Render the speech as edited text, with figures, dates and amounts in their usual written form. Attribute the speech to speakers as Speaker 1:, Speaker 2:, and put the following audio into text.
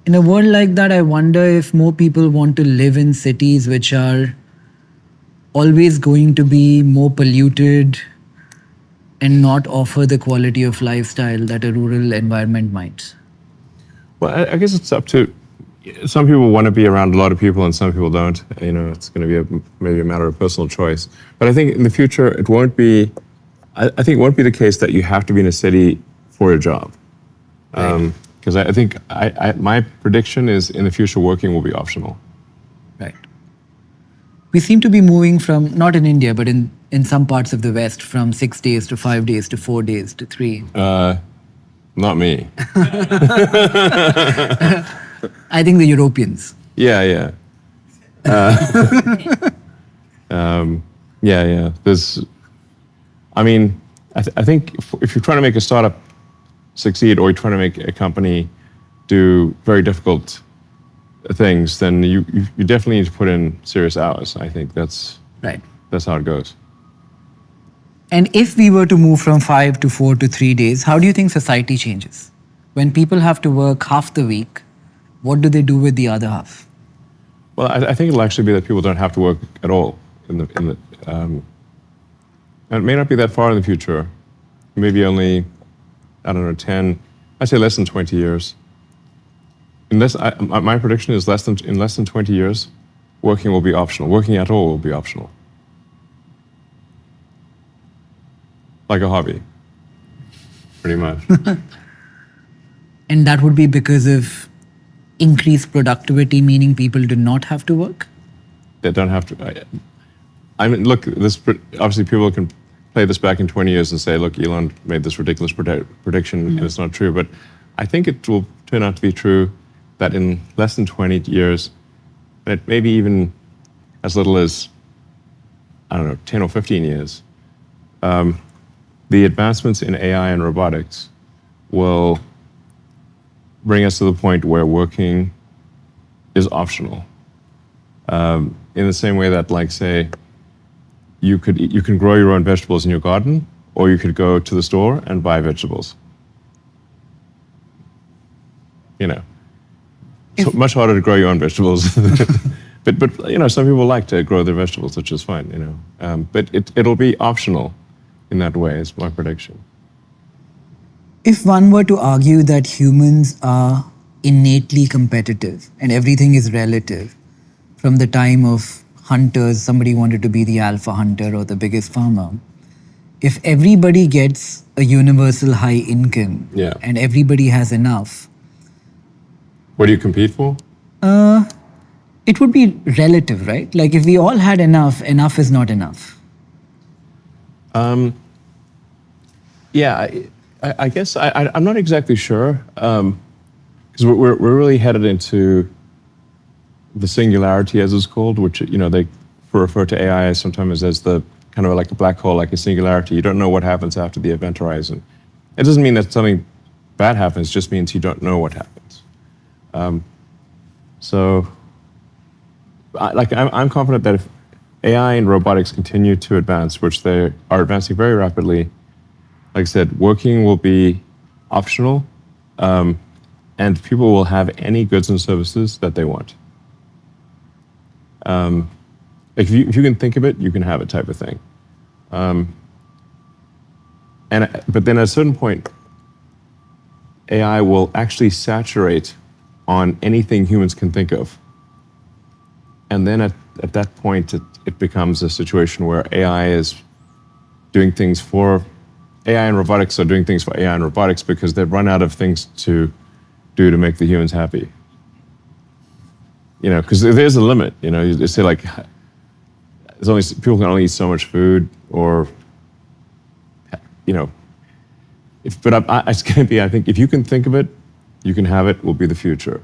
Speaker 1: In a world like that, I wonder if more people want to live in cities which are always going to be more polluted and not offer the quality of lifestyle that a rural environment might.
Speaker 2: Well, I guess it's up to, some people want to be around a lot of people and some people don't. It's going to be maybe a matter of personal choice. But I think in the future, it won't be, I think it won't be the case that you have to be in a city for a job. Because I think my prediction is in the future, working will be optional.
Speaker 1: Right. We seem to be moving from, not in India, but in some parts of the West, from 6 days to 5 days to 4 days to 3.
Speaker 2: Not me.
Speaker 1: I think the Europeans.
Speaker 2: Yeah. Yeah. I think if you're trying to make a startup succeed or you're trying to make a company do very difficult things, then you definitely need to put in serious hours. I think that's
Speaker 1: right.
Speaker 2: That's how it goes.
Speaker 1: And if we were to move from 5 to 4 to 3 days, how do you think society changes? When people have to work half the week, what do they do with the other half?
Speaker 2: Well, I think it'll actually be that people don't have to work at all. And it may not be that far in the future. Maybe only, I don't know, 10, I'd say less than 20 years. My prediction is in less than 20 years, working will be optional. Working at all will be optional. Like a hobby, pretty much.
Speaker 1: And that would be because of increased productivity, meaning people do not have to work?
Speaker 2: They don't have to. I mean, look, obviously people can play this back in 20 years and say, look, Elon made this ridiculous prediction and it's not true. But I think it will turn out to be true that in less than 20 years, maybe even as little as, I don't know, 10 or 15 years, the advancements in AI and robotics will bring us to the point where working is optional. In the same way that, like, say, you can grow your own vegetables in your garden, or you could go to the store and buy vegetables. So much harder to grow your own vegetables. but some people like to grow their vegetables, which is fine. But it'll be optional in that way, is my prediction.
Speaker 1: If one were to argue that humans are innately competitive and everything is relative, from the time of hunters, somebody wanted to be the alpha hunter or the biggest farmer. If everybody gets a universal high income and everybody has enough,
Speaker 2: what do you compete for?
Speaker 1: It would be relative, right? Like if we all had enough, enough is not enough.
Speaker 2: I guess I'm not exactly sure, because we're really headed into the singularity, as it's called, which they refer to AI sometimes as the kind of like a black hole, like a singularity. You don't know what happens after the event horizon. It doesn't mean that something bad happens; it just means you don't know what happens. I'm confident that if AI and robotics continue to advance, which they are advancing very rapidly, like I said, working will be optional, and people will have any goods and services that they want. If you can think of it, you can have it, type of thing. But then at a certain point, AI will actually saturate on anything humans can think of. And then at that point, it becomes a situation where AI and robotics are doing things for AI and robotics because they've run out of things to do to make the humans happy. Because there's a limit. You say, like, people can only eat so much food, or it's going to be, I think if you can think of it, you can have it, will be the future.